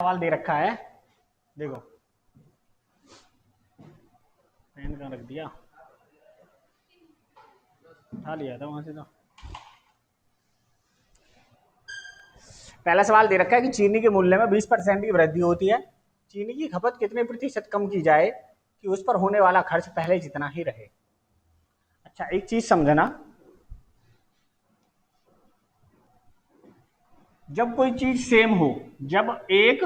सवाल दे रखा है, देखो पेन कहाँ रख दिया, उठा लिया था वहां से। तो पहला सवाल दे रखा है कि चीनी के मूल्य में 20% की वृद्धि होती है, चीनी की खपत कितने प्रतिशत कम की जाए कि उस पर होने वाला खर्च पहले जितना ही रहे। अच्छा, एक चीज समझना, जब कोई चीज सेम हो, जब एक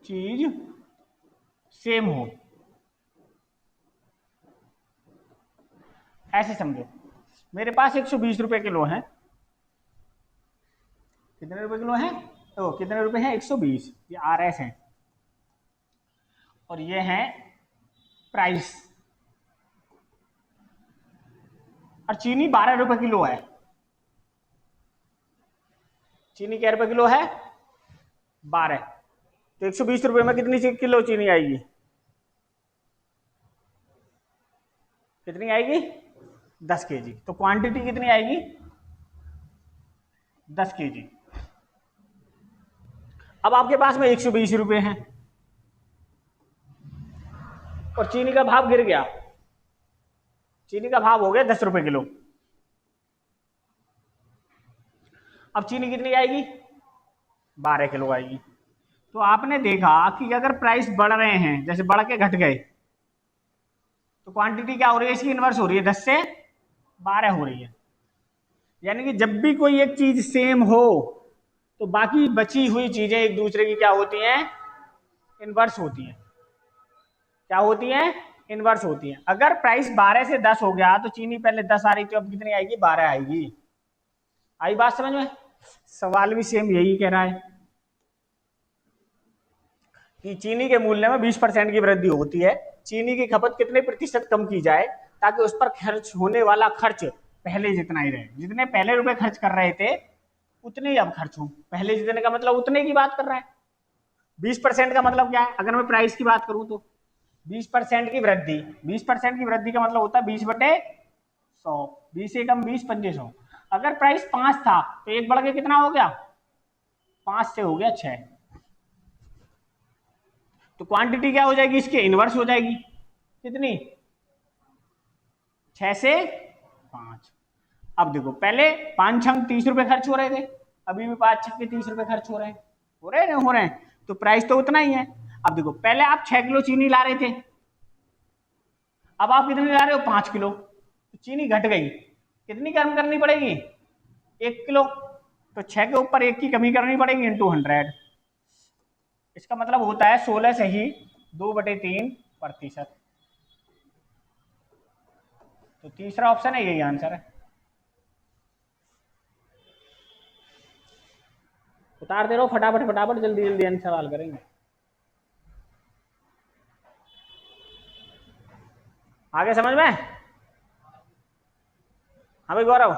चीज सेम हो, ऐसे समझो मेरे पास 120 रुपए किलो है, कितने रुपए किलो है, तो कितने रुपए हैं, 120, ये RS है और ये है प्राइस, और चीनी 12 रुपए किलो है। चीनी क्या रुपए किलो है, 12, तो 120 रुपए में कितनी किलो चीनी आएगी, कितनी आएगी, 10 kg। तो क्वांटिटी कितनी आएगी, 10 kg। अब आपके पास में 120 रुपए हैं और चीनी का भाव गिर गया, चीनी का भाव हो गया 10 रुपए किलो। अब चीनी कितनी आएगी, 12 किलो आएगी। तो आपने देखा कि अगर प्राइस बढ़ रहे हैं, जैसे बढ़ के घट गए, तो क्वांटिटी क्या हो रही है, इसकी इनवर्स हो रही है, 10 से 12 हो रही है। यानी कि जब भी कोई एक चीज सेम हो तो बाकी बची हुई चीजें एक दूसरे की क्या होती हैं, इनवर्स होती हैं। क्या होती हैं, इनवर्स होती हैं। अगर प्राइस 12 से 10 हो गया तो चीनी पहले 10 आ रही थी, अब कितनी आएगी, 12 आएगी। आई बात समझ में। सवाल भी सेम यही कह रहा है कि चीनी के मूल्य में 20% की वृद्धि होती है, चीनी की खपत कितने प्रतिशत कम की जाए ताकि उस पर खर्च होने वाला खर्च पहले जितना ही रहे। जितने पहले रुपए खर्च कर रहे थे उतने ही अब खर्च हो। पहले जितने का मतलब उतने की बात कर रहा है। 20% का मतलब क्या है, अगर मैं प्राइस की बात करूं तो 20% की वृद्धि, 20% की वृद्धि का मतलब होता है 20/100, 20 से कम 20, 2500। अगर प्राइस 5 था तो एक बढ़ के कितना हो गया, 5 से हो गया 6। तो क्वांटिटी क्या हो जाएगी, इसके इनवर्स हो जाएगी, कितनी, 6 से 5। अब देखो पहले 5 छंग 30 रुपए खर्च हो रहे थे, अभी भी 5 छंग के 30 रुपए खर्च हो रहे हैं, हो रहे हैं, हो रहे हैं, तो प्राइस तो उतना ही है। अब देखो पहले आप 6 किलो चीनी ला रहे थे, अब आप कितनी ला रहे हो, 5 किलो, तो चीनी घट गई, कितनी कम करनी पड़ेगी, 1 किलो, तो 6 के ऊपर 1 की कमी करनी पड़ेगी इंटू 100। इसका मतलब होता है 16 से ही 2/3%। तो तीसरा ऑप्शन है, यही आंसर है। उतार दे रहा हूं फटाफट फटाफट, जल्दी जल्दी सवाल करेंगे। आगे समझ में, हाँ भाई गौरव,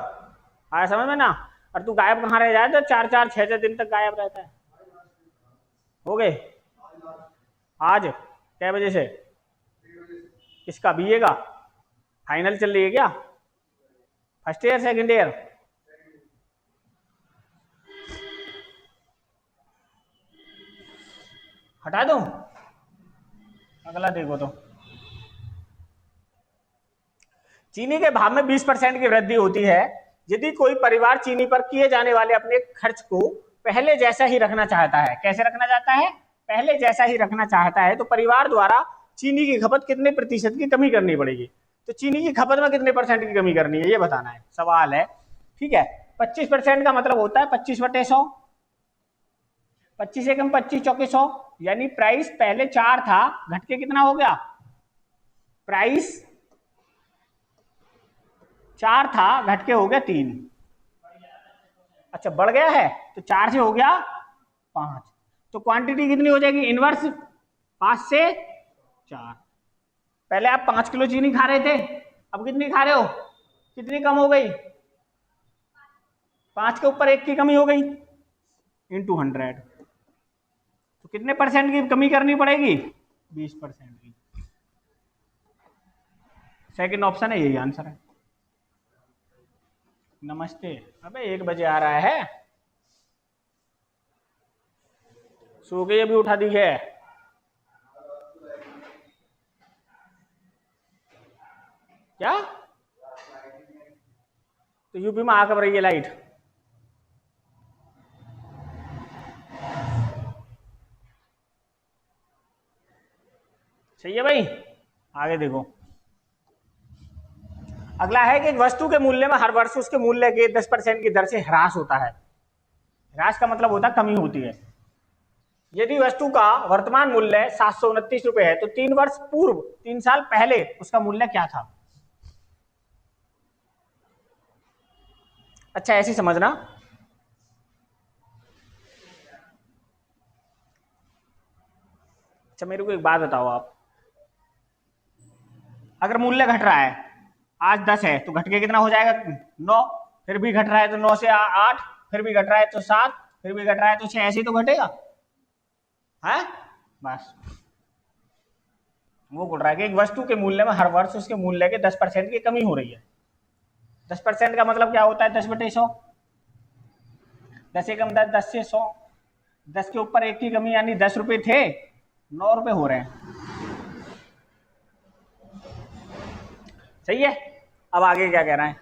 आया समझ में ना। और तू गायब कहाँ रह जाए, तो 4-4 6-6 दिन तक गायब रहता है। हो गए आज कै बजे से, किसका, बीए का फाइनल चल रही है क्या, फर्स्ट ईयर सेकंड ईयर, हटा दूं, अगला देखो। तो चीनी के भाव में 20% की वृद्धि होती है यदि कोई परिवार चीनी पर किए जाने वाले अपने खर्च को पहले जैसा ही रखना चाहता है। कैसे रखना चाहता है, पहले जैसा ही रखना चाहता है, तो परिवार द्वारा चीनी की खपत कितने प्रतिशत की कमी करनी पड़ेगी। तो चीनी की खपत में कितने % की कमी करनी है, ये बताना है, सवाल है। ठीक है, 25% का मतलब होता है 25/100, 25 एकम 25 चौके 100, यानी प्राइस पहले 4 था, घट के कितना हो गया, प्राइस 4 था, घट के हो गया 3। अच्छा बढ़ गया है, तो 4 से हो गया 5, तो क्वांटिटी कितनी हो जाएगी, इनवर्स 5 से 4। पहले आप 5 किलो चीनी खा रहे थे, अब कितनी खा रहे हो, कितनी कम हो गई, 5 के ऊपर 1 की कमी हो गई इंटू 100। तो कितने % की कमी करनी पड़ेगी, 20% की। सेकंड ऑप्शन है, यही आंसर है। नमस्ते, अबे 1 बजे आ रहा है। सो के अभी उठा दी है। क्या? तो यूपी में आ कब रही है लाइट? सही है भाई। आगे देखो, अगला है कि एक वस्तु के मूल्य में हर वर्ष उसके मूल्य के 10% की दर से ह्रास होता है। ह्रास का मतलब होता है कमी होती है। यदि वस्तु का वर्तमान मूल्य 729 रुपए है तो 3 वर्ष पूर्व, 3 साल पहले उसका मूल्य क्या था? अच्छा ऐसे समझना, अच्छा मेरे को एक बात बताओ आप, अगर मूल्य घट रहा है, आज 10 है तो घट के कितना हो जाएगा? 9। फिर भी घट रहा है तो 9 से 8, फिर भी घट रहा है तो 7, फिर भी घट रहा है तो 6, ऐसे ही तो घटेगा है। बस वो बोल रहा है कि एक वस्तु के मूल्य में हर वर्ष उसके मूल्य के 10% की कमी हो रही है। 10% का मतलब क्या होता है? 10/100। 10 एकम 10, 10 से 100, 10 के ऊपर 1 की कमी, यानी 10 रुपए थे 9 रुपए हो रहे हैं। सही है। अब आगे क्या कह रहा है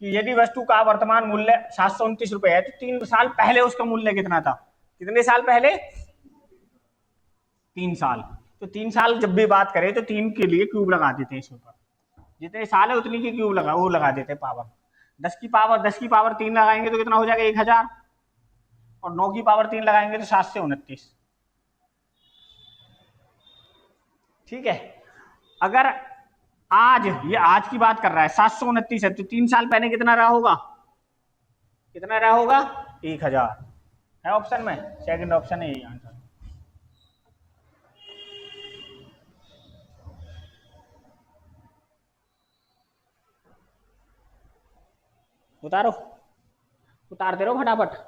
कि यदि वस्तु का वर्तमान मूल्य 729 रुपए है तो 3 साल पहले उसका मूल्य कितना था? कितने साल पहले? 3 साल। तो 3 साल जब भी बात करें तो 3 के लिए क्यूब लगा देते हैं इसके ऊपर, जितने साल है उतनी की क्यूब लगा, वो लगा देते हैं पावर। 10 की पावर 3 लगाएंगे तो कितना हो जाएगा? 1000। और 9 की पावर 3 लगाएंगे तो 7 से 29। ठीक है। अगर आज, ये आज की बात कर रहा है, 729 है तो 3 साल पहले कितना रहा होगा? कितना रहा होगा? 1000 है ऑप्शन में, सेकंड ऑप्शन है यही आंसर। उतारो, उतारते रहो फटाफट।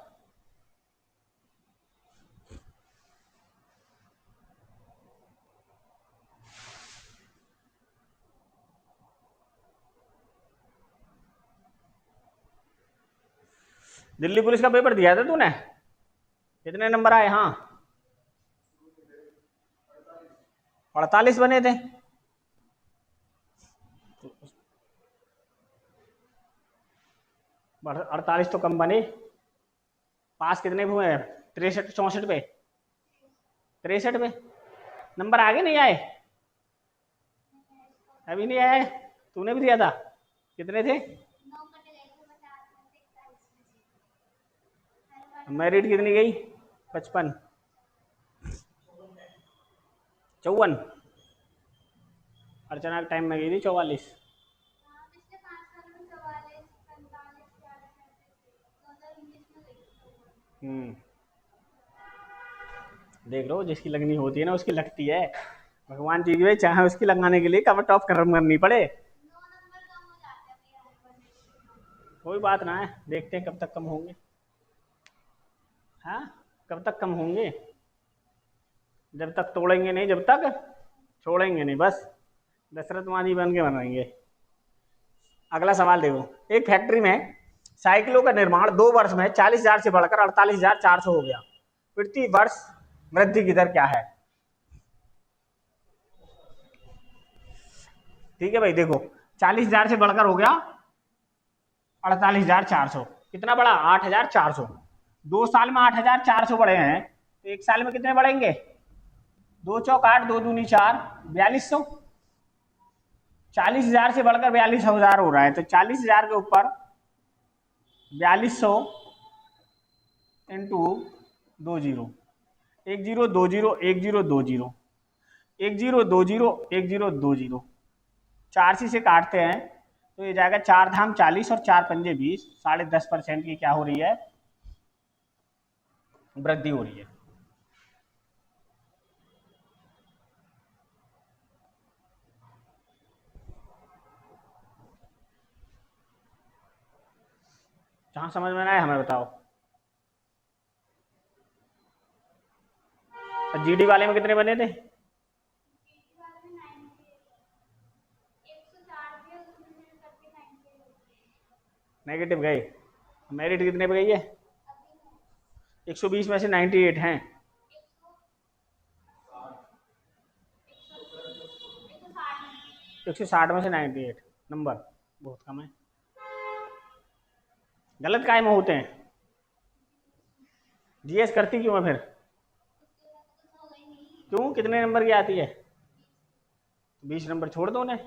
दिल्ली पुलिस का पेपर दिया था तूने? कितने नंबर आए? हाँ 48 बने थे। 48 तो कम बने। पास कितने हुए? 63 64 पे, 63 पे। नंबर आगे नहीं आए? अभी नहीं आए? तूने भी दिया था? कितने थे? मेरिट कितनी गई? 55, 54। अर्चना के टाइम में गई थी 44। देख लो, जिसकी लगनी होती है ना उसकी लगती है। भगवान जी की चाहे उसकी लगाने के लिए कवर टॉप खत्म करनी पड़े। कोई बात ना है, देखते हैं कब तक कम होंगे। हाँ, कब तक कम होंगे? जब तक तोड़ेंगे नहीं, जब तक छोड़ेंगे नहीं, बस दशरथ मांझी बन के बनाएंगे। अगला सवाल देखो, एक फैक्ट्री में साइकिलों का निर्माण 2 वर्ष में 40,000 से बढ़कर 48,400 हो गया। प्रति वर्ष वृद्धि की दर क्या है? ठीक है भाई, देखो 40,000 से बढ़कर हो गया 48,400। कितना बढ़ा? 8,400। 2 साल में 8,400 बढ़े हैं तो 1 साल में कितने बढ़ेंगे? 2 चौक 8, 2 दूनी 4, 4200। 40,000 से बढ़कर 42,000 हो रहा है तो 40,000 के ऊपर 4200 इंटू 20, 1020 1020 1020 1020, 4 से काटते हैं तो ये जाएगा 4 धाम 40 और 4 पंजे 20, 10.5% की क्या हो रही है? वृद्धि हो रही है। जहां समझ में ना आए हमें बताओ। जीडी वाले में कितने बने थे? नेगेटिव गए। मेरिट कितने पे गई है? 120 में से 98 हैं। 160 में से 98 नंबर बहुत कम है। गलत काय में होते हैं? जीएस करती क्यों है फिर? क्यों, कितने नंबर की आती है? 20 नंबर छोड़ दो उन्हें।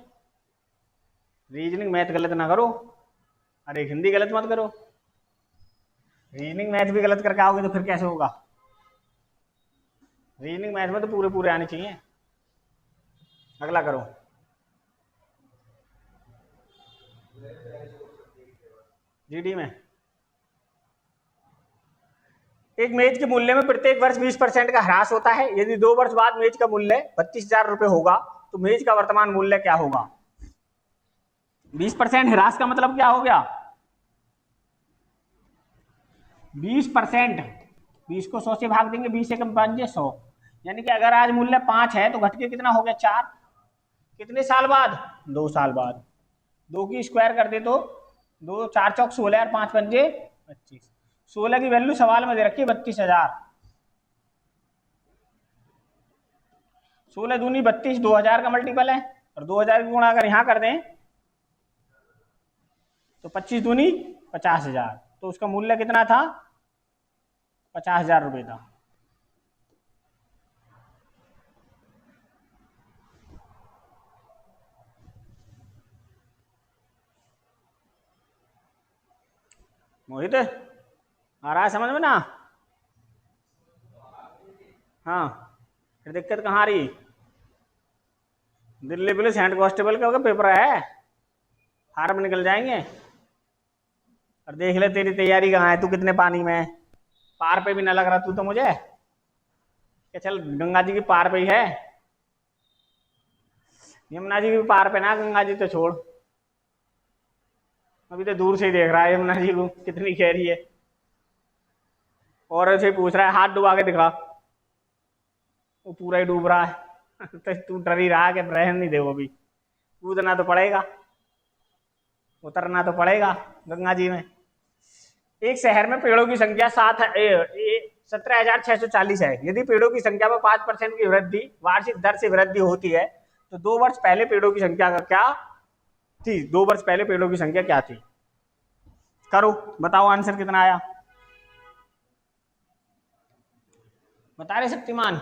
रीजनिंग मैथ गलत ना करो, अरे हिंदी गलत मत करो। रीजनिंग मैथ भी गलत करके आओगे तो फिर कैसे होगा? रीजनिंग मैथ में तो पूरे पूरे आने चाहिए। अगला करो। जीडी में एक मेज के मूल्य में प्रत्येक वर्ष 20% का ह्रास होता है। यदि 2 वर्ष बाद मेज का मूल्य 32,000 रुपए होगा तो मेज का वर्तमान मूल्य क्या होगा? 20% ह्रास का मतलब क्या हो गया? 20%, 20 को 100 से भाग देंगे, 20 से कम 5 100, यानी कि अगर आज मूल्य 5 है तो घट के कितना हो गया? 4। कितने साल बाद? 2 साल बाद। 2 की स्क्वायर कर दे तो 2 4 चौक 16 और 5 पंजे 25। 16 की वैल्यू सवाल में दे रखी है 32,000। 16 दूनी 32, 2000 का मल्टीपल है, और 2000 की गुणा अगर यहां कर दें तो 25 दूनी 50,000, तो उसका मूल्य कितना था? 50,000 रुपए था। मोहित आ रहा है समझ में ना? हाँ, फिर दिक्कत कहाँ आ रही? दिल्ली पुलिस हेड कांस्टेबल का पेपर है, फार्म निकल जाएंगे। और देख ले तेरी तैयारी कहाँ है, तू कितने पानी में है? पार पे भी ना लग रहा तू तो मुझे कि चल गंगा जी की पार पे ही है। यमुना जी की पार पे ना, गंगा जी तो छोड़, अभी तो दूर से ही देख रहा है यमुना जी को कितनी गहरी है। और ऐसे पूछ रहा है हाथ डुबा के दिखा, वो पूरा ही डूब रहा है तो तू डर ही रहा कि रहने नहीं दे, वो भी कूदना तो पड़ेगा, उतरना तो पड़ेगा गंगा जी में। एक शहर में पेड़ों की संख्या 17,640 है। यदि पेड़ों की संख्या में 5% की वृद्धि वार्षिक दर से वृद्धि होती है तो 2 वर्ष पहले पेड़ों की संख्या का क्या थी? 2 वर्ष पहले पेड़ों की संख्या क्या थी? करो, बताओ आंसर कितना आया? बता रहे शक्तिमान?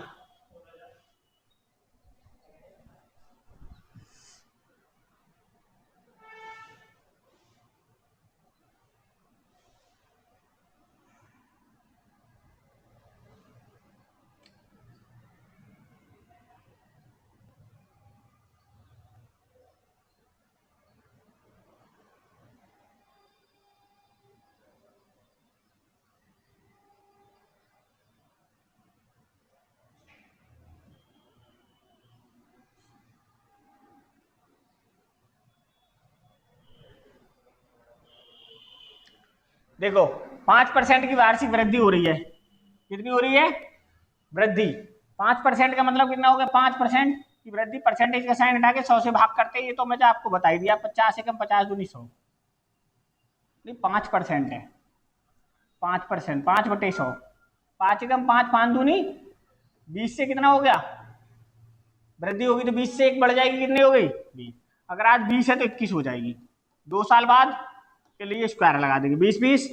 देखो 5% की वार्षिक वृद्धि हो रही है। कितनी हो रही है? वृद्धि। 5% का मतलब कितना हो गया? 5% की वृद्धि, परसेंटेज का साइन हटा के 100 से भाग करते हैं, ये तो मैंने आपको बता ही दिया। 50 से कम 50 दूनी 100, नहीं 5% है। 5%, 5/100, 5 से कम 5, 5 दूनी 20 से कितना हो गया? वृद्धि होगी तो 20 से 1 बढ़ जाएगी, कितनी हो गई? 20। अगर आज 20 है तो 21 हो जाएगी। 2 साल बाद के लिए स्क्वायर लगा देंगे, 20 20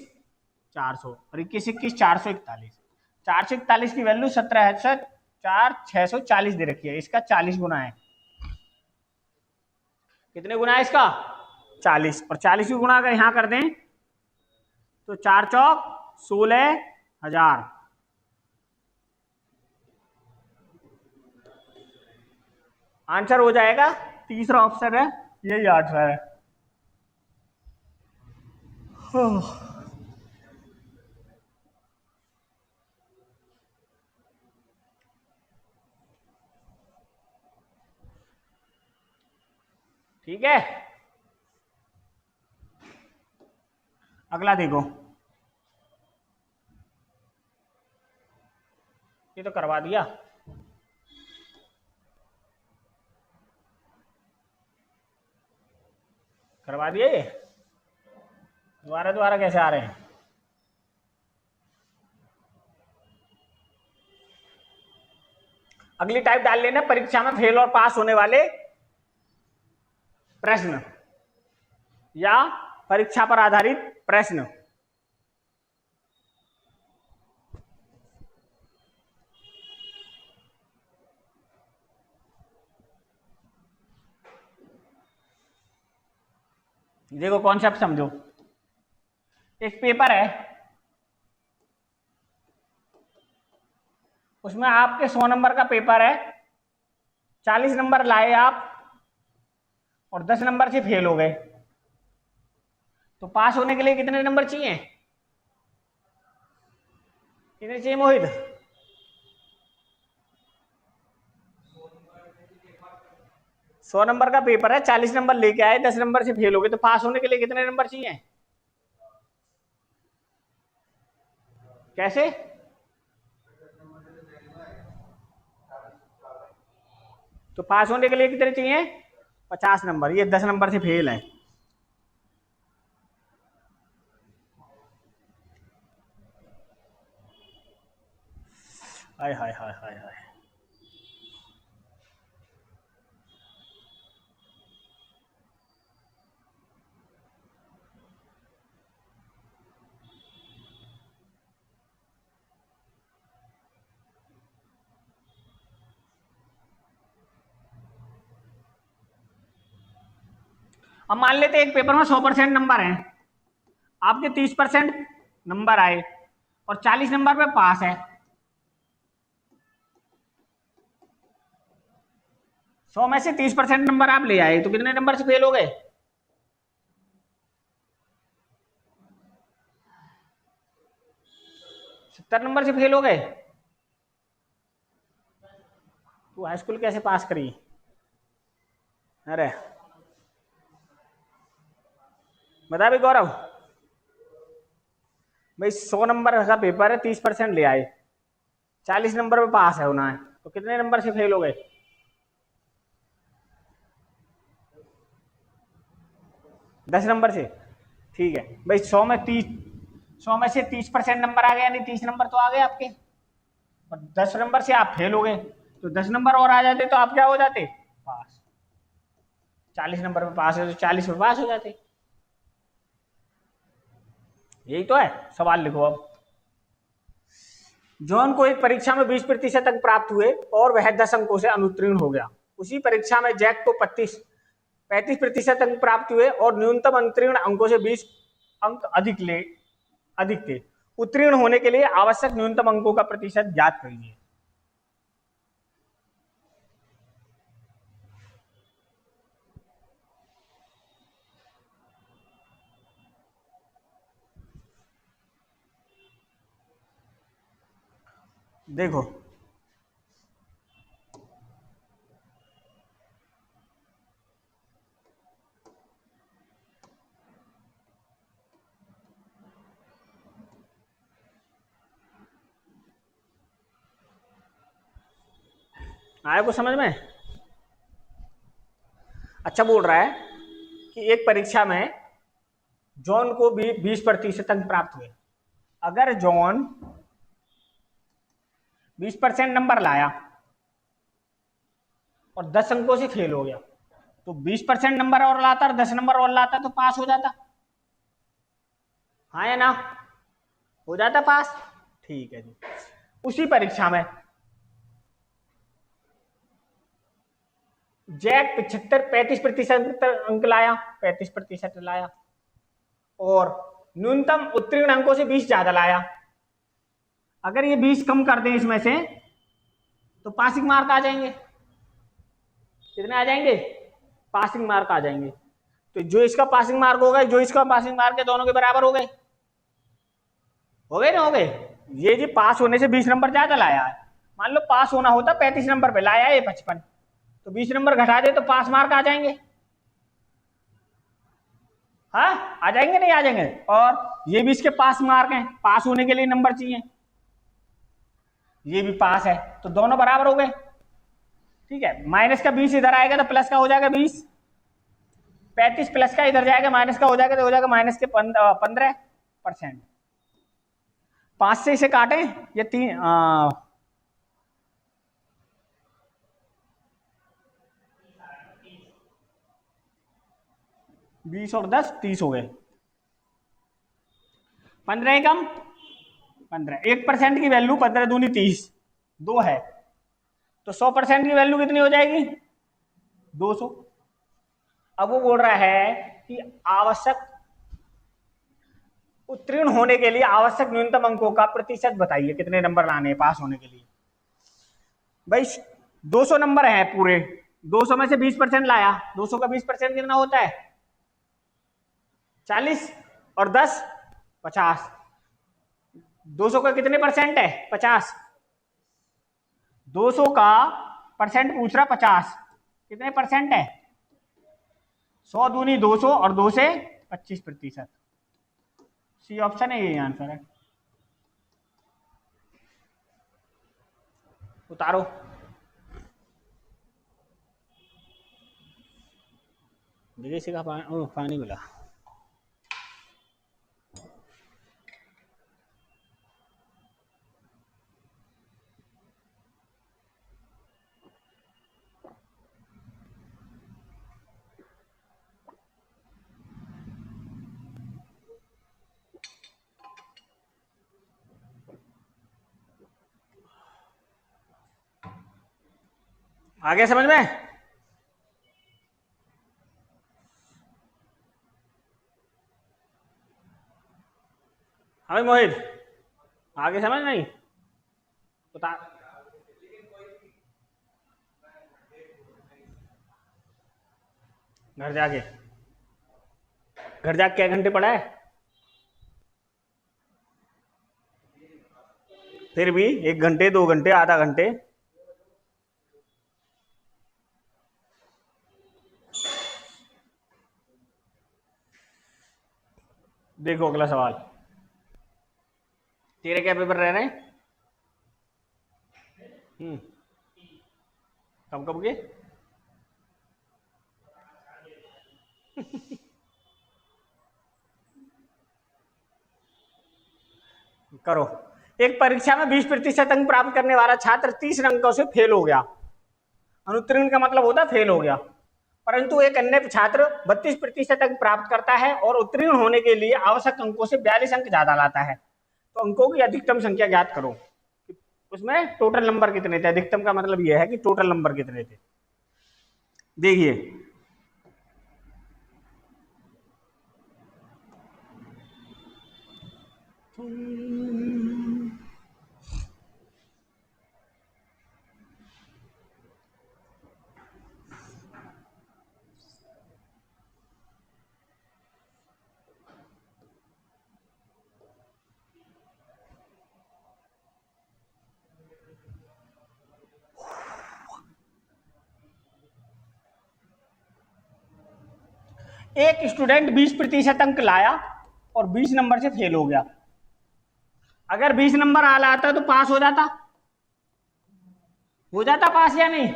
400 और 21 21 441। 441 की वैल्यू 17,640 दे रखी है, इसका 40 गुना है। कितने गुना है इसका? 40। और 40 की गुना अगर यहां कर दें तो 4 चौक 16,000। आंसर हो जाएगा, तीसरा ऑप्शन है, यही आंसर है। ठीक है, अगला देखो। ये तो करवा दिया। करवा दिए ये, दोबारा दोबारा कैसे आ रहे हैं? अगली टाइप डाल लेना, परीक्षा में फेल और पास होने वाले प्रश्न या परीक्षा पर आधारित प्रश्न। देखो कॉन्सेप्ट समझो। एक पेपर है, उसमें आपके 100 नंबर का पेपर है, 40 नंबर लाए आप और 10 नंबर से फेल हो गए, तो पास होने के लिए कितने नंबर चाहिए? कितने चाहिए मोहित? 100 नंबर का पेपर है, 40 नंबर लेके आए, 10 नंबर से फेल हो गए, तो पास होने के लिए कितने नंबर चाहिए? कैसे? तो पास होने के लिए कितने चाहिए? 50 नंबर। ये 10 नंबर से फेल है। हाय हाय हाय हाय हाय। अब मान लेते एक पेपर में 100% नंबर है, आपके 30% नंबर आए और 40 नंबर पे पास है। 100 में से 30% नंबर आप ले आए, तो कितने नंबर से फेल हो गए? 70 नंबर से फेल हो गए। तू हाई स्कूल कैसे पास करी? अरे बता भी गौरव भाई, 100 नंबर का पेपर है, 30% ले आए, 40 नंबर पे पास है होना है, तो कितने नंबर से फेल हो गए? 10 नंबर से। ठीक है भाई, 100 में से 30% नंबर आ गए, यानी 30 नंबर तो आ गए आपके, और 10 नंबर से आप फेल हो गए, तो 10 नंबर और आ जाते तो आप क्या हो जाते? पास। 40 नंबर पे पास है तो 40 पे पास हो जाते। यही तो है। सवाल लिखो अब। जॉन को एक परीक्षा में 20% अंक प्राप्त हुए और वह 10 अंकों से अनुत्तीर्ण हो गया। उसी परीक्षा में जैक को 35% अंक प्राप्त हुए और न्यूनतम अनुत्तीर्ण अंकों से 20 अंक अधिक थे। उत्तीर्ण होने के लिए आवश्यक न्यूनतम अंकों का प्रतिशत ज्ञात करिए। देखो आया कुछ समझ में? अच्छा, बोल रहा है कि एक परीक्षा में जॉन को भी 20% अंक प्राप्त हुए। अगर जॉन 20% नंबर लाया और 10 अंकों से फेल हो गया, तो 20% नंबर और लाता और 10 नंबर और लाता तो पास हो जाता। हाँ या ना? हो जाता पास। ठीक है जी। उसी परीक्षा में जैक 35% अंक लाया, 35% लाया और न्यूनतम उत्तीर्ण अंकों से 20 ज्यादा लाया। अगर ये 20 कम कर दें इसमें से, तो पासिंग मार्क आ जाएंगे। कितने आ जाएंगे? पासिंग मार्क आ जाएंगे। तो जो इसका पासिंग मार्क होगा, जो इसका पासिंग मार्क है, दोनों के बराबर हो गए। हो गए ना? हो गए। ये जी पास होने से 20 नंबर ज्यादा लाया है। मान लो पास होना होता 35 नंबर पे, लाया है 55, तो 20 नंबर घटा दे तो पास मार्क आ जाएंगे। हाँ आ जाएंगे, नहीं आ जाएंगे? और ये भी इसके पास मार्क हैं, पास होने के लिए नंबर चाहिए, ये भी पास है, तो दोनों बराबर हो गए। ठीक है, माइनस का 20 इधर आएगा तो प्लस का हो जाएगा 20, 35 प्लस का इधर जाएगा माइनस का हो जाएगा, तो हो जाएगा माइनस के 15%। 5 से इसे काटें, ये 3, 20 और 10 30 हो गए। 15 एकम 15, 1% की वैल्यू 15 दूनी 30, 2 है, तो 100% की वैल्यू कितनी हो जाएगी? 200। अब वो बोल रहा है कि आवश्यक उत्तीर्ण होने के लिए आवश्यक न्यूनतम अंकों का प्रतिशत बताइए, कितने नंबर लाने हैं पास होने के लिए। भाई 200 नंबर है पूरे, 200 में से 20% लाया, 200 का 20% कितना होता है? 40, और 10 50। 200 का कितने परसेंट है? 50। 200 का परसेंट पूछ रहा, 50 कितने परसेंट है? 100 दूनी 200 और 2 से 25%। सी ऑप्शन है, यही आंसर है। उतारो। देखिए का पानी मिला। आगे समझ में? हमें मोहित आगे समझ नहीं बता। घर जाके क्या घंटे पड़ा है? फिर भी 1 घंटे 2 घंटे आधा घंटे। देखो अगला सवाल, तेरे क्या पेपर रह रहे हैं? कब कब के? करो। एक परीक्षा में 20% अंक प्राप्त करने वाला छात्र 30 अंकों से फेल हो गया। अनुत्तीर्ण का मतलब होता है फेल हो गया। परंतु एक अन्य छात्र 32% अंक प्राप्त करता है और उत्तीर्ण होने के लिए आवश्यक अंकों से 42 अंक ज्यादा लाता है। तो अंकों की अधिकतम संख्या ज्ञात करो। उसमें टोटल नंबर कितने थे? अधिकतम का मतलब यह है कि टोटल नंबर कितने थे। देखिए, एक स्टूडेंट 20% अंक लाया और 20 नंबर से फेल हो गया। अगर 20 नंबर आ लाता तो पास हो जाता पास या नहीं?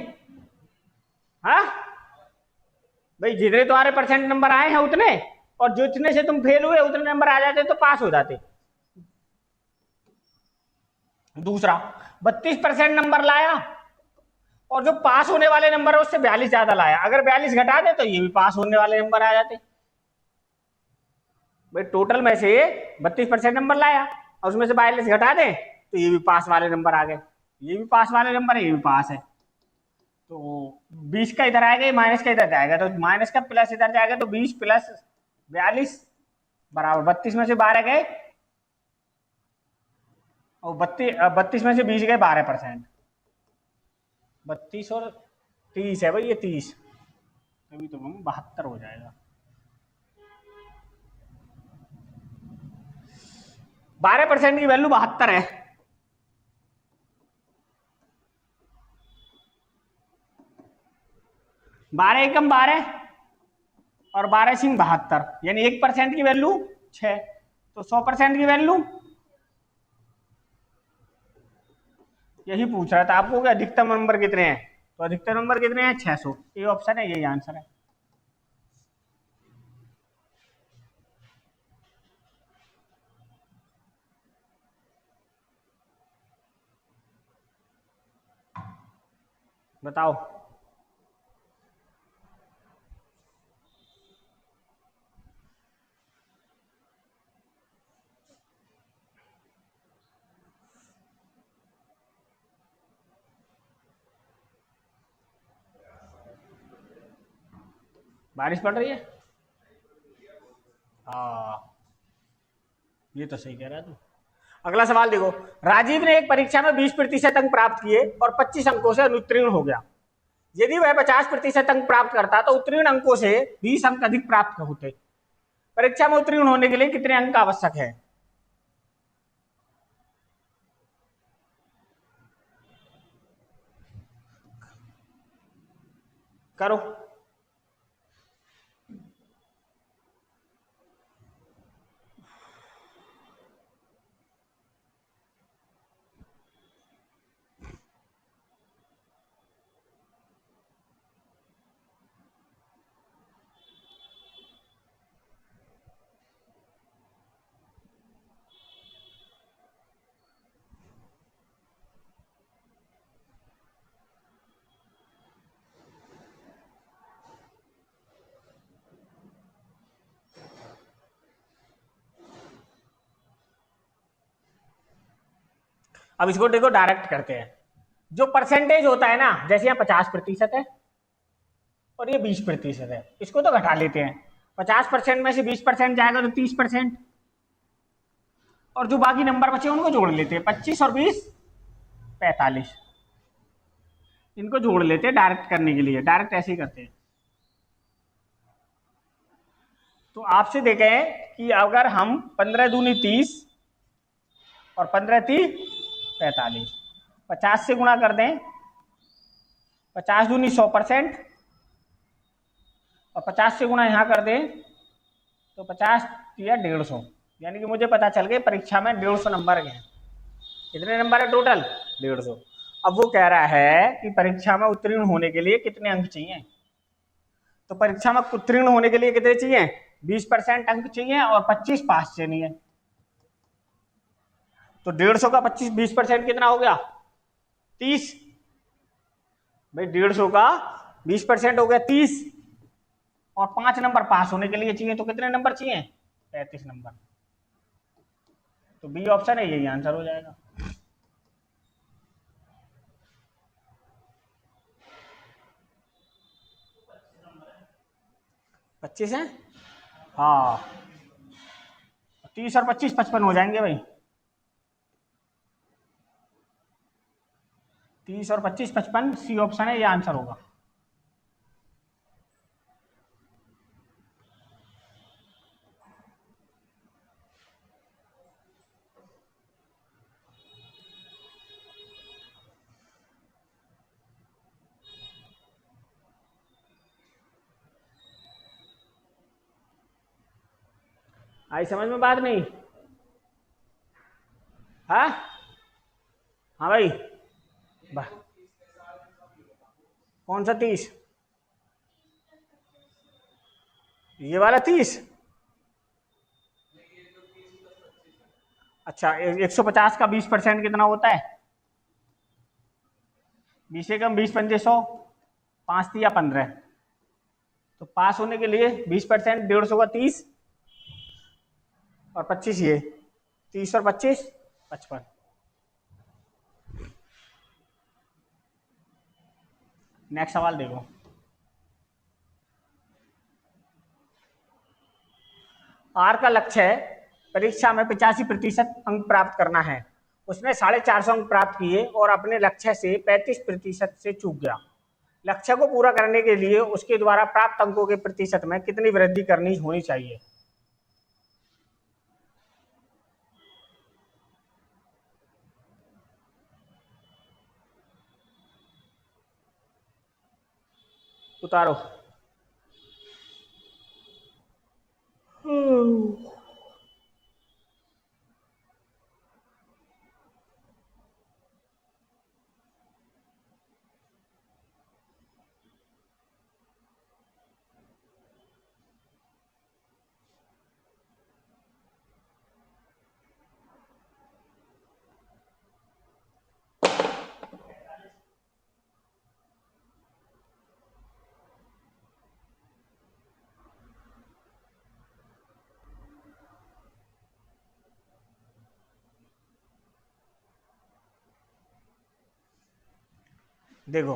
हाँ भाई, जितने तुम्हारे परसेंट नंबर आए हैं उतने, और जितने से तुम फेल हुए उतने नंबर आ जाते तो पास हो जाते। दूसरा, 32% नंबर लाया और जो पास होने वाले नंबर है उससे 42 ज्यादा लाया। अगर 42 घटा दे तो ये भी पास होने वाले नंबर आ जाते। भाई टोटल में से 32% नंबर लाया और उसमें से 42 घटा दे तो ये भी पास वाले नंबर आ गए। ये भी पास वाले नंबर है, ये भी पास है। तो 20 का इधर आएगा, माइनस का इधर जाएगा, तो माइनस का प्लस इधर जाएगा, तो 20 प्लस 42 बराबर 32 में से 12 गए और 32 में से 20 गए 12%। 32 और 30 है भाई, ये 30, तभी तो 72 हो जाएगा। 12% की वैल्यू 72 है। 12 एकम 12 और 12 सिंह 72, यानी 1% की वैल्यू 6। तो 100% की वैल्यू यही पूछ रहा था आपको कि अधिकतम नंबर कितने हैं। तो अधिकतम नंबर कितने हैं? 600। ये ऑप्शन है, यही आंसर है। बताओ। बारिश पड़ रही है। हाँ, ये तो सही कह रहा है तू। अगला सवाल देखो, राजीव ने एक परीक्षा में 20% अंक प्राप्त किए और 25 अंकों से अनुत्तीर्ण हो गया। यदि वह 50% अंक प्राप्त करता तो उत्तीर्ण अंकों से 20 अंक अधिक प्राप्त होते। परीक्षा में उत्तीर्ण होने के लिए कितने अंक आवश्यक है? करो। अब इसको देखो, डायरेक्ट करते हैं। जो परसेंटेज होता है ना, जैसे यहाँ 50% है और ये 20% है, इसको तो घटा लेते हैं। 50% में से 20% जाएगा तो 30%, और जो बाकी नंबर बचे उनको जोड़ लेते हैं। 25 और 20 45, इनको जोड़ लेते हैं डायरेक्ट करने के लिए। डायरेक्ट ऐसे ही करते हैं। तो आपसे देखें कि अगर हम 15 दूनी 30 और 15 30 45, 50 से गुणा कर दें, 50 दूनी 100%, और 50 से गुणा यहां कर दें तो 50 या 150, यानी कि मुझे पता चल गया परीक्षा में 150 नंबर गए। कितने नंबर है टोटल? 150। अब वो कह रहा है कि परीक्षा में उत्तीर्ण होने के लिए कितने अंक चाहिए। तो परीक्षा में उत्तीर्ण होने के लिए कितने चाहिए? 20% अंक चाहिए और 25 पास चाहिए। तो 150 का 25 20% कितना हो गया? 30। भाई 150 का 20% हो गया 30, और 5 नंबर पास होने के लिए चाहिए, तो कितने नंबर चाहिए? 35 नंबर। तो बी ऑप्शन है, यही आंसर हो जाएगा। पच्चीस है, हाँ। 30 और 25 55 हो जाएंगे भाई। 30 और 25 55, सी ऑप्शन है, ये आंसर होगा। आई समझ में बात नहीं? हाँ हाँ भाई। कौन सा 30? ये वाला 30? अच्छा, 150 का 20% कितना होता है? 20 से कम 20 पंजे 100, 5 या 15। तो पास होने के लिए 20%, 150 का 30 और 25 ये, 30 और 25 55। नेक्स्ट सवाल देखो। आर का लक्ष्य है परीक्षा में 85% अंक प्राप्त करना है। उसने 450 अंक प्राप्त किए और अपने लक्ष्य से 35% से चूक गया। लक्ष्य को पूरा करने के लिए उसके द्वारा प्राप्त अंकों के प्रतिशत में कितनी वृद्धि करनी होनी चाहिए? उतारो। देखो,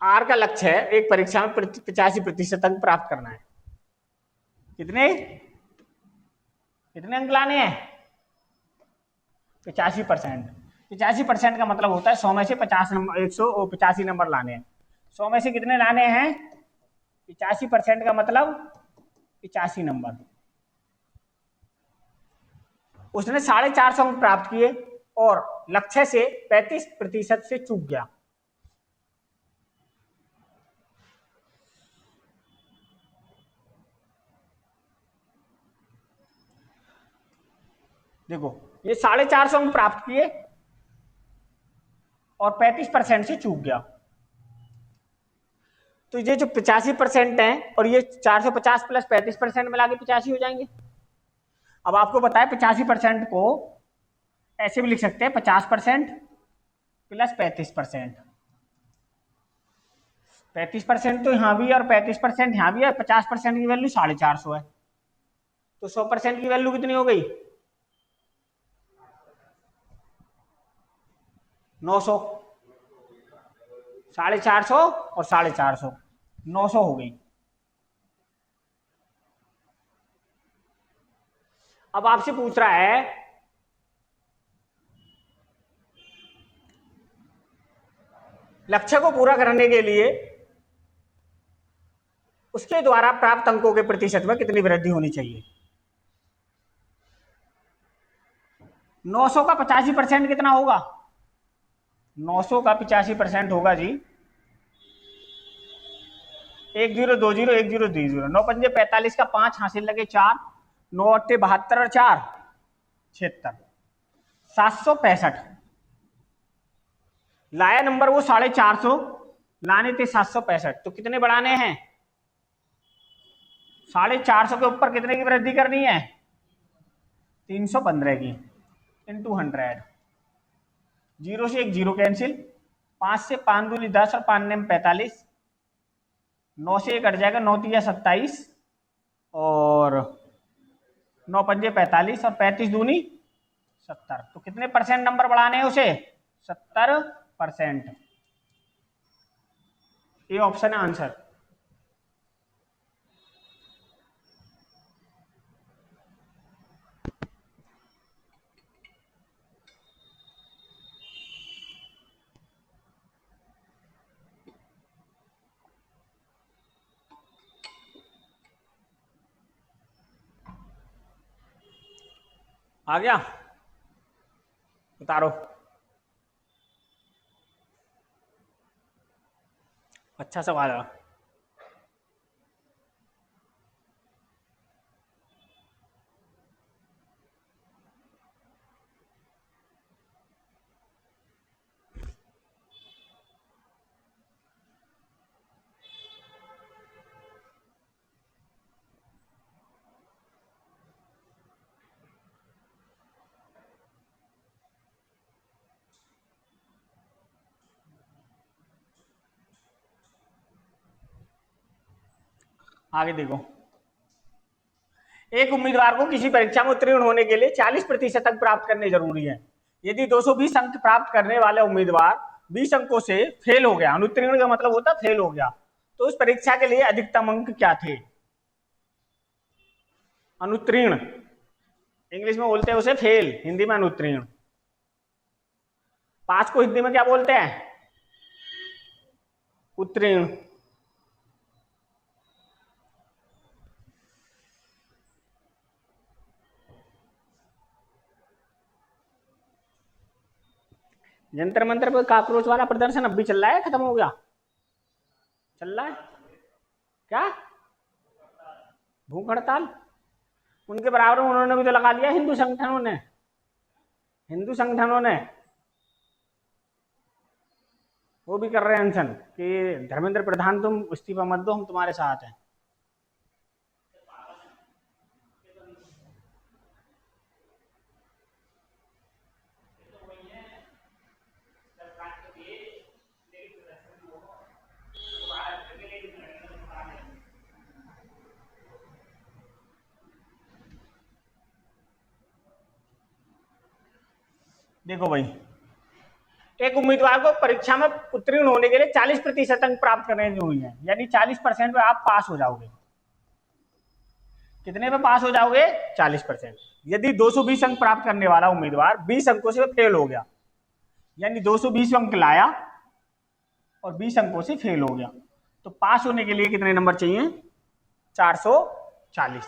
आर का लक्ष्य है एक परीक्षा में 85% अंक प्राप्त करना है। कितने कितने अंक लाने हैं? 85%। 85% का मतलब होता है 100 में से 50 नंबर, 185 नंबर लाने हैं। 100 में से कितने लाने हैं? 85% का मतलब 85 नंबर। उसने 450 अंक प्राप्त किए और लक्ष्य से 35% से चूक गया। देखो, ये 450 अंक प्राप्त किए और 35% से चूक गया। तो ये जो 85% है और ये 450 प्लस 35% मिला के 85 हो जाएंगे। अब आपको बताया 85% को ऐसे भी लिख सकते हैं 50% प्लस 35%। 35% तो यहां भी है और 35% यहां भी है। 50% की वैल्यू 450 है, तो 100% की वैल्यू कितनी हो गई? 900। 450 और 450, 900 हो गई। अब आपसे पूछ रहा है लक्ष्य को पूरा करने के लिए उसके द्वारा प्राप्त अंकों के प्रतिशत में कितनी वृद्धि होनी चाहिए। 900 का 85% कितना होगा? 900 का 85% होगा जी 1020 1020। 9 पंजे 45 का 5 हासिल लगे 4, 9 अट्ठे 72 और 4 76, 765 लाया नंबर वो 450, लाने थे 765। तो कितने बढ़ाने हैं? 450 के ऊपर कितने की वृद्धि करनी है? 315 की इंटू 100। 0 से एक 0 कैंसिल, 5 से 5 दूनी 10 और 5 ने 45, 9 से एक कट जाएगा, 9 तिया 27 और 9 पंजे 45 और 35 दूनी 70। तो कितने परसेंट नंबर बढ़ाने हैं उसे? 70%। ये ऑप्शन है आंसर। आ गया? उतारो। अच्छा सवाल है। आगे देखो, एक उम्मीदवार को किसी परीक्षा में उत्तीर्ण होने के लिए 40% अंक प्राप्त करने जरूरी है। यदि 220 अंक प्राप्त करने वाला उम्मीदवार 20 अंकों से फेल हो गया, अनुत्तीर्ण का मतलब होता फेल हो गया, तो उस परीक्षा के लिए अधिकतम अंक क्या थे? अनुत्तीर्ण इंग्लिश में बोलते हैं उसे फेल, हिंदी में अनुत्तीर्ण। पास को हिंदी में क्या बोलते हैं? उत्तीर्ण। जंतर मंतर पर काकरोच वाला प्रदर्शन अब भी चल रहा है, खत्म हो गया? चल रहा है क्या? भूख हड़ताल? उनके बराबर उन्होंने भी तो लगा लिया, हिंदू संगठनों ने वो भी कर रहे हैं अनशन कि धर्मेंद्र प्रधान तुम इस्तीफा मत दो, हम तुम्हारे साथ हैं। देखो भाई, एक उम्मीदवार को परीक्षा में उत्तीर्ण होने के लिए 40% अंक प्राप्त करने जरूरी है, यानी 40% में आप पास हो जाओगे। कितने पे पास हो जाओगे? 40%। यदि 220 अंक प्राप्त करने वाला उम्मीदवार 20 अंकों से फेल हो गया, यानी 220 अंक लाया और 20 अंकों से फेल हो गया, तो पास होने के लिए कितने नंबर चाहिए? 440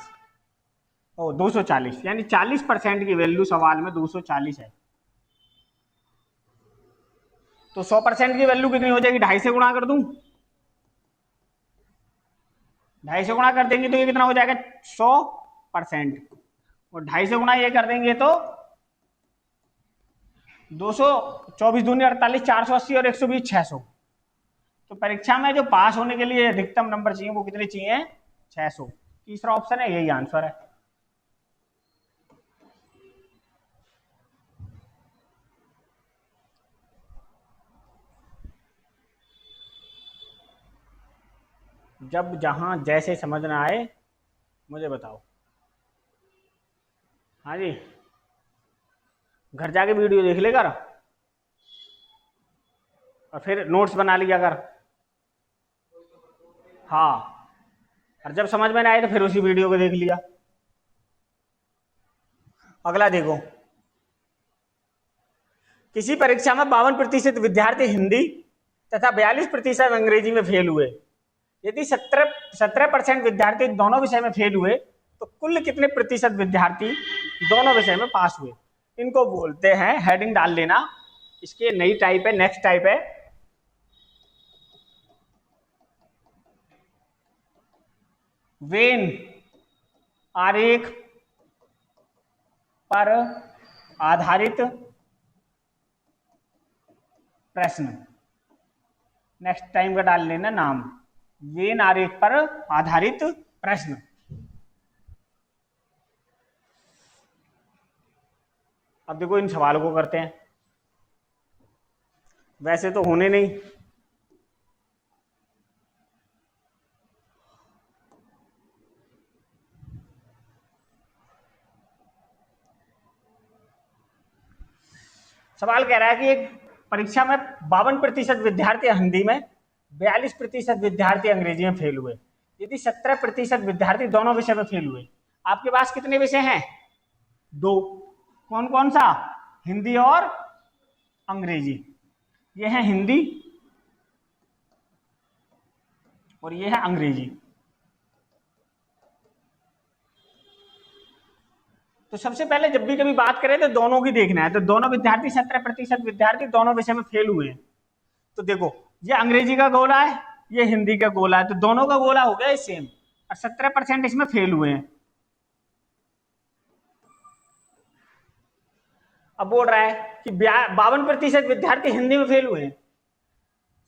और 240, यानी 40% की वैल्यू सवाल में 240 है। तो 100% की वैल्यू कितनी हो जाएगी? 2.5 से गुणा कर दूं, 2.5 से गुणा कर देंगे तो ये कितना हो जाएगा? 100%। और 2.5 से गुणा ये कर देंगे तो 224 दूनी 48, 480 और 120 600। तो परीक्षा में जो पास होने के लिए अधिकतम नंबर चाहिए वो कितने चाहिए? 600। तीसरा ऑप्शन है, यही आंसर है। जब जहां जैसे समझ ना आए मुझे बताओ। हाँ जी, घर जाके वीडियो देख ले कर और फिर नोट्स बना लिया कर। हाँ, और जब समझ में ना आए तो फिर उसी वीडियो को देख लिया। अगला देखो, किसी परीक्षा में 52% विद्यार्थी हिंदी तथा 42% अंग्रेजी में फेल हुए। यदि 17% विद्यार्थी दोनों विषय में फेल हुए तो कुल कितने प्रतिशत विद्यार्थी दोनों विषय में पास हुए? इनको बोलते हैं, हेडिंग डाल लेना, इसके नई टाइप है, नेक्स्ट टाइप है, वेन आरेख पर आधारित प्रश्न। नेक्स्ट टाइम का डाल लेना नाम, वेन आरेख पर आधारित प्रश्न। अब देखो इन सवालों को करते हैं, वैसे तो होने नहीं। सवाल कह रहा है कि एक परीक्षा में 52% विद्यार्थी हिंदी में, 42% विद्यार्थी अंग्रेजी में फेल हुए। यदि 17% विद्यार्थी दोनों विषय में फेल हुए, आपके पास कितने विषय हैं? 2। कौन कौन सा? हिंदी और अंग्रेजी। ये है हिंदी और ये है अंग्रेजी। तो सबसे पहले जब भी कभी बात करें तो दोनों की देखना है। तो दोनों विद्यार्थी, 17% विद्यार्थी दोनों विषय में फेल हुए हैं। तो देखो, ये अंग्रेजी का गोला है, ये हिंदी का गोला है, तो दोनों का गोला हो गया सेम, और 17% इसमें फेल हुए हैं। अब बोल रहा है कि 52% विद्यार्थी हिंदी में फेल हुए हैं,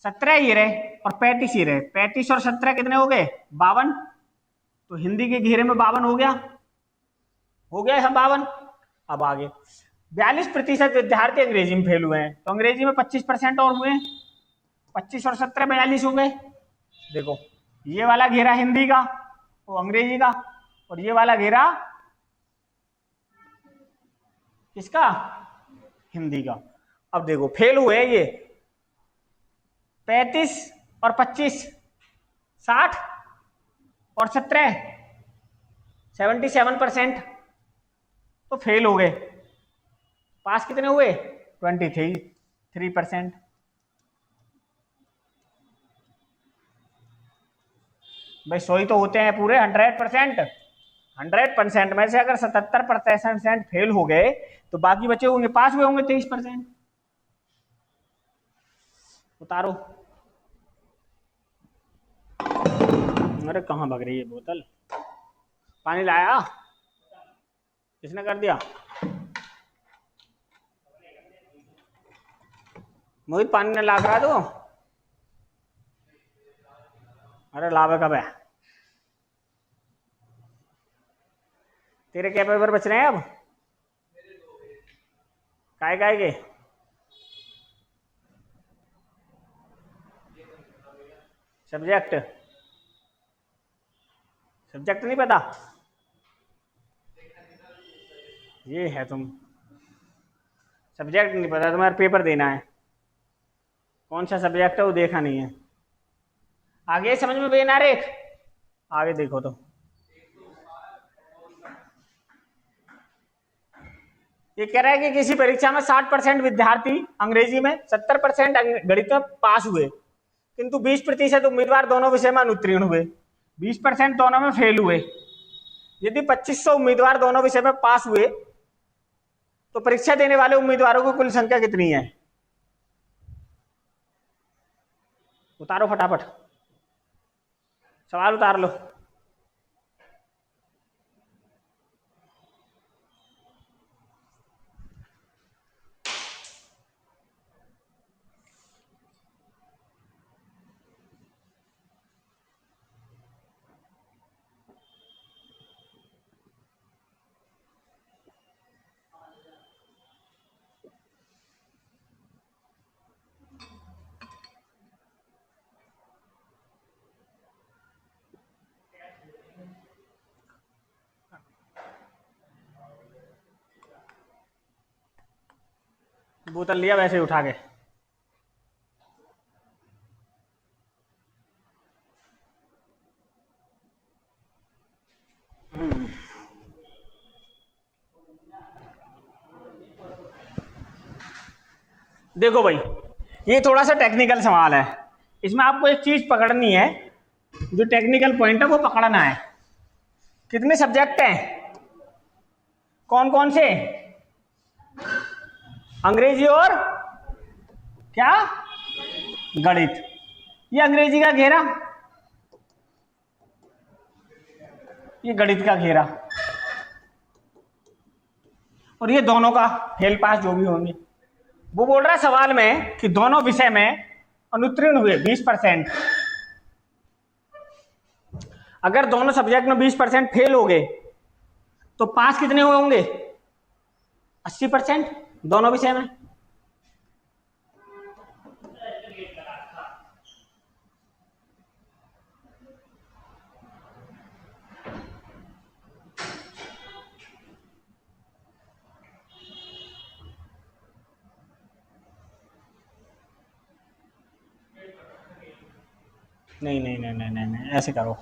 17 ही रहे और 35 ही रहे। 35 और 17 कितने हो गए? 52। तो हिंदी के घेरे में 52 हो गया, हो गया है 52। अब आगे 42% विद्यार्थी अंग्रेजी में फेल हुए हैं, तो अंग्रेजी में 25% और हुए, 25 और 17 42 हो गए। देखो, ये वाला घेरा हिंदी का, वो अंग्रेजी का, और ये वाला घेरा किसका? हिंदी का। अब देखो फेल हुए ये 35 और 25, 60 और 17, 77%, तो फेल हो गए। पास कितने हुए? 23%। भाई 100 ही तो होते हैं पूरे, 100%। 100% में से अगर 77% फेल हो गए तो बाकी बचे होंगे, पास हुए होंगे 23%। उतारो। अरे कहाँ भाग रही है बोतल? पानी लाया? किसने कर दिया? मोहित पानी ने ला करा दो। अरे लावे कब है? तेरे क्या पेपर बच रहे हैं अब? काय काय के? सब्जेक्ट नहीं पता? ये है तुम, सब्जेक्ट नहीं पता, तुम्हारा पेपर देना है। कौन सा सब्जेक्ट है वो देखा नहीं है। आगे समझ में बेन आ रहे, आगे देखो तो ये कह रहा है कि किसी परीक्षा में 60% विद्यार्थी अंग्रेजी में, 70% गणित में पास हुए, किंतु 20% उम्मीदवार दोनों विषय में अनुत्तीर्ण हुए, 20% दोनों में फेल हुए। यदि 2500 उम्मीदवार दोनों विषय में पास हुए तो परीक्षा देने वाले उम्मीदवारों की कुल संख्या कितनी है? उतारो फटाफट, सवाल उतार लो। बोतल लिया वैसे ही उठा के। देखो भाई, ये थोड़ा सा टेक्निकल सवाल है, इसमें आपको एक चीज पकड़नी है, जो टेक्निकल पॉइंट है वो पकड़ना है। कितने सब्जेक्ट हैं, कौन कौन से? अंग्रेजी और क्या? गणित। ये अंग्रेजी का घेरा, ये गणित का घेरा, और ये दोनों का फेल पास जो भी होंगे। वो बोल रहा है सवाल में कि दोनों विषय में अनुत्तीर्ण हुए 20%। अगर दोनों सब्जेक्ट में 20% फेल हो गए तो पास कितने हुए होंगे? 80% दोनों विषय में। नहीं नहीं नहीं नहीं नहीं, नहीं ऐसे करो।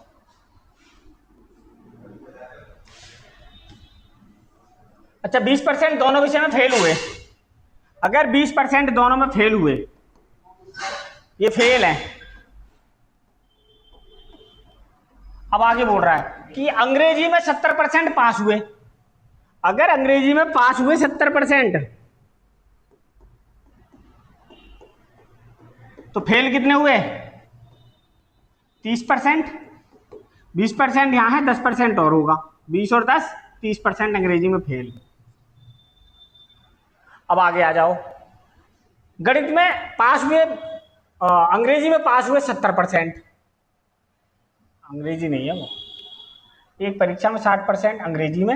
अच्छा, 20% दोनों विषय में फेल हुए। अगर 20% दोनों में फेल हुए, ये फेल है। अब आगे बोल रहा है कि अंग्रेजी में 70% पास हुए। अगर अंग्रेजी में पास हुए 70%, तो फेल कितने हुए? 30%। 20% यहां है, 10% और होगा, 20 और 10 30% अंग्रेजी में फेल। अब आगे आ जाओ, गणित में पास हुए, अंग्रेजी में पास हुए 70%। अंग्रेजी नहीं है वो, एक परीक्षा में 60% अंग्रेजी में,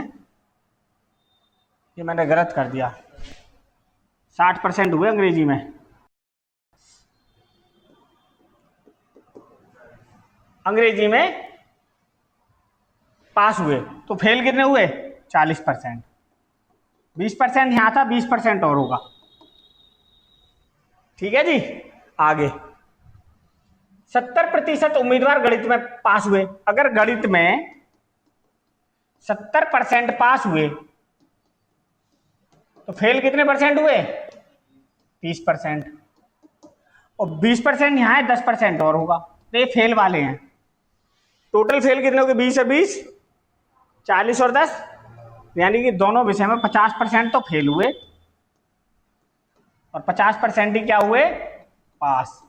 ये मैंने गलत कर दिया, 60% हुए अंग्रेजी में। अंग्रेजी में पास हुए तो फेल कितने हुए? 40%। 20% यहां था, 20% और होगा। ठीक है जी। आगे 70% उम्मीदवार गणित में पास हुए। अगर गणित में 70% पास हुए तो फेल कितने परसेंट हुए? 30%। और 20% यहां है, 10% और होगा, तो ये फेल वाले हैं। टोटल फेल कितने हो गए? 20 और 20, 40 और 10, यानी कि दोनों विषय में 50% तो फेल हुए और 50% ही क्या हुए? पास।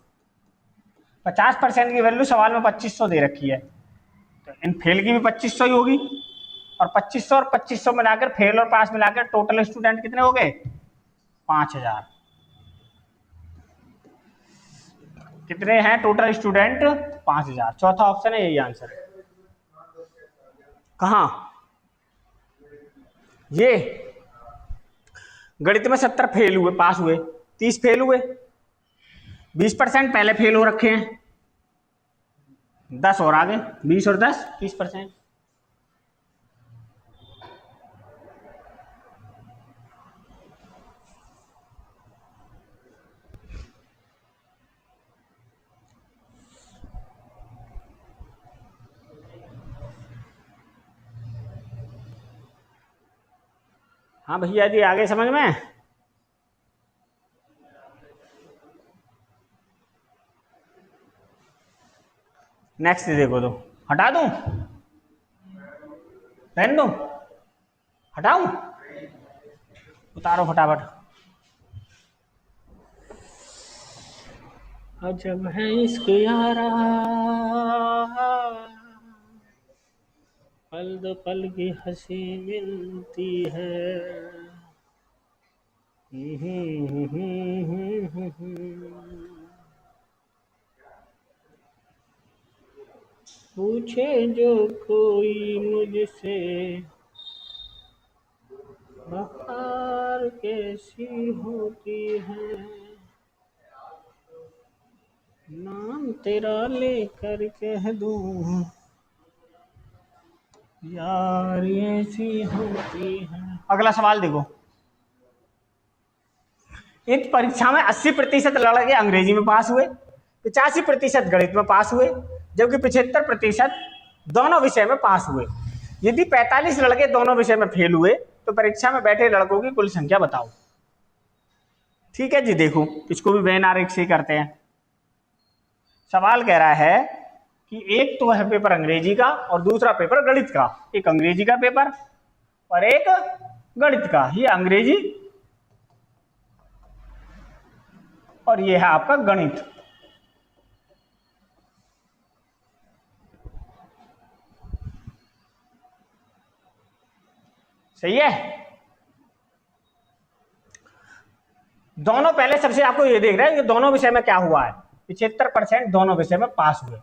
50% की वैल्यू सवाल में 2500 दे रखी है, तो इन फेल की भी 2500 ही होगी, और 2500 और 2500 मिलाकर, फेल और पास मिलाकर टोटल स्टूडेंट कितने हो गए? 5000। कितने हैं टोटल स्टूडेंट? 5000। चौथा ऑप्शन है, यही आंसर। कहा? ये गणित में 70 फेल हुए, पास हुए 30 फेल हुए, 20% पहले फेल हो रखे हैं, 10 और आगे, 20 और 10 30%। हाँ भैया जी, आगे समझ में? नेक्स्ट देखो, तो हटा दूं, रहने दूं, हटाऊं, उतारो फटाफट। अजब है इश्क यारा, पल दो पल की हंसी मिलती है। पूछे जो कोई मुझसे बहार कैसी होती है, नाम तेरा लेकर कह दूं यार ऐसी होती है। अगला सवाल देखो, इस परीक्षा में 80% लड़के अंग्रेजी में पास हुए, 85% गणित में पास हुए, जबकि 75% दोनों विषय में पास हुए। यदि 45 लड़के दोनों विषय में फेल हुए तो परीक्षा में बैठे लड़कों की कुल संख्या बताओ। ठीक है जी, देखो इसको भी वेन आरेख से करते हैं। सवाल कह रहा है कि एक तो है पेपर अंग्रेजी का और दूसरा पेपर गणित का। एक अंग्रेजी का पेपर और एक गणित का। ये अंग्रेजी और ये है आपका गणित। सही है। दोनों पहले सबसे आपको ये देख रहा है कि दोनों विषय में क्या हुआ है। 75% दोनों विषय में पास हुए,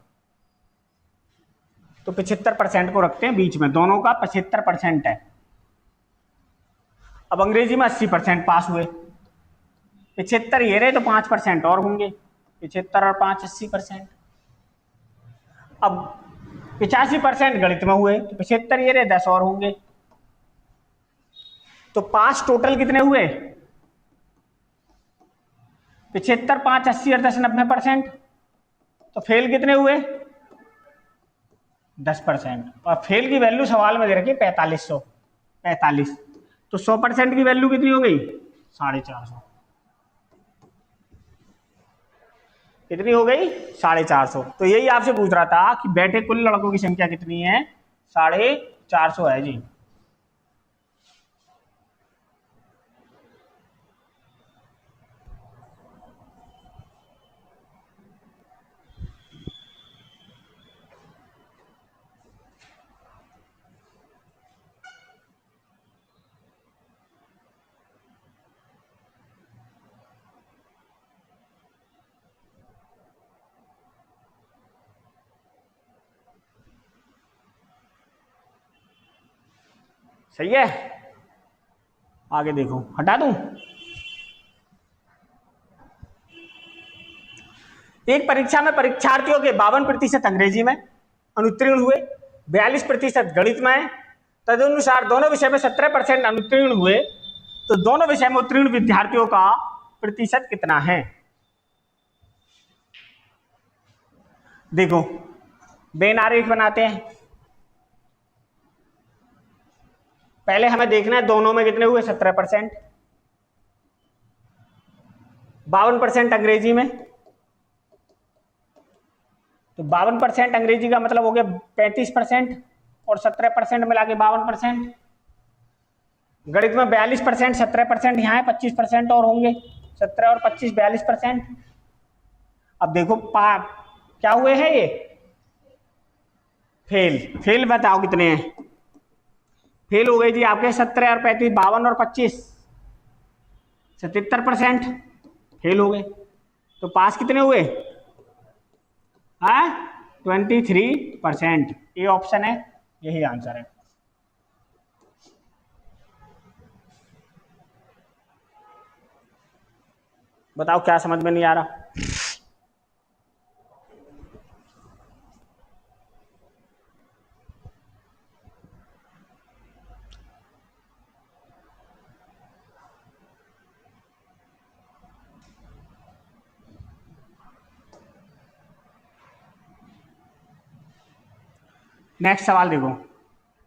तो 75% को रखते हैं बीच में, दोनों का 75% है। अब अंग्रेजी में 80% पास हुए, 75 ये रहे तो 5% और होंगे, 75 और 5 80%। अब 85% गणित में हुए तो 75 ये रहे 10 और होंगे, तो पास टोटल कितने हुए? 75, 5, 80 और 10 90%। तो फेल कितने हुए? 10%। और फेल की वैल्यू सवाल में दे रखी 45 तो 100% की वैल्यू कितनी हो गई? 450। कितनी हो गई? 450। तो यही आपसे पूछ रहा था कि बैठे कुल लड़कों की संख्या कितनी है? 450 है जी। सही है। आगे देखो, हटा दूं। एक परीक्षा में परीक्षार्थियों के 52% अंग्रेजी में अनुत्तीर्ण हुए, 42% गणित में। तदनुसार दोनों विषय में 17% अनुत्तीर्ण हुए, तो दोनों विषय में उत्तीर्ण विद्यार्थियों का प्रतिशत कितना है? देखो वेन आरेख बनाते हैं। पहले हमें देखना है दोनों में कितने हुए? 17%। 52% अंग्रेजी में, तो 52% अंग्रेजी का मतलब हो गया 35% और 17% मिला के 52%। गणित में 42%, 17% यहाँ है, 25% और होंगे, 17 और 25 42%। अब देखो क्या हुए हैं ये? फेल बताओ कितने हैं? फेल हो गए जी आपके 17 और 35, 52 और 25, 77% फेल हो गए। तो पास कितने हुए? 23%। ये ऑप्शन है, यही आंसर है। बताओ क्या समझ में नहीं आ रहा? नेक्स्ट सवाल देखो,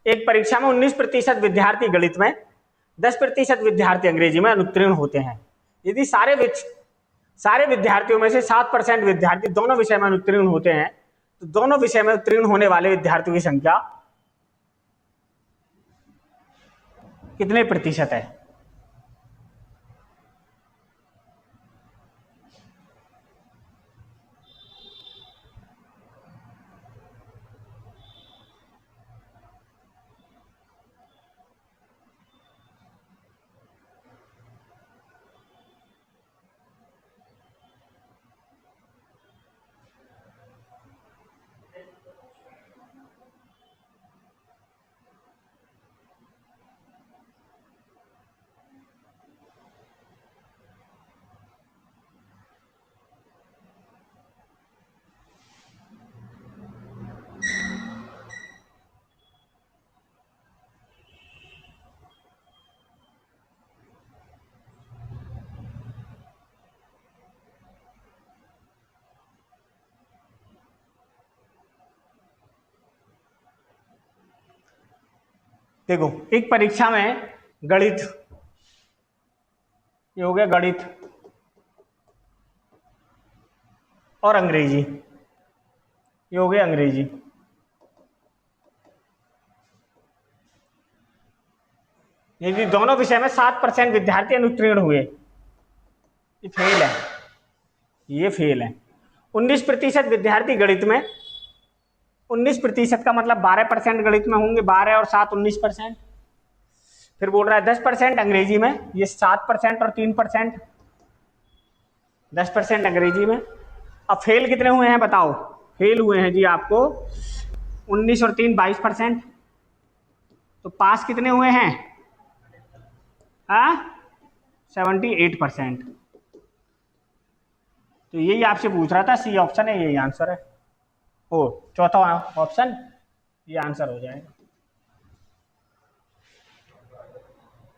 एक परीक्षा में 19% विद्यार्थी गणित में, 10% विद्यार्थी अंग्रेजी में अनुत्तीर्ण होते हैं। यदि सारे विद्यार्थियों में से 7% विद्यार्थी दोनों विषय में अनुत्तीर्ण होते हैं, तो दोनों विषय में उत्तीर्ण होने वाले विद्यार्थियों की संख्या कितने प्रतिशत है? देखो, एक परीक्षा में गणित, ये हो गया गणित, और अंग्रेजी, ये हो गया अंग्रेजी। यदि दोनों विषय में 7% विद्यार्थी अनुत्तीर्ण हुए, ये फेल है, ये फेल है। 19% विद्यार्थी गणित में, 19% का मतलब 12% गणित में होंगे, 12 और 7 19%। फिर बोल रहा है 10% अंग्रेजी में, ये 7% और 3%, 10% अंग्रेजी में। अब फेल कितने हुए हैं बताओ? फेल हुए हैं जी आपको 19 और 3 22%। तो पास कितने हुए हैं? 78%। तो यही आपसे पूछ रहा था, सी ऑप्शन है, यही आंसर है। ओ, चौथा ऑप्शन ये आंसर हो जाएगा।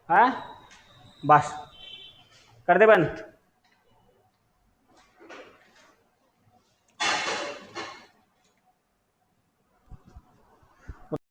हाँ, बस कर दे बंद।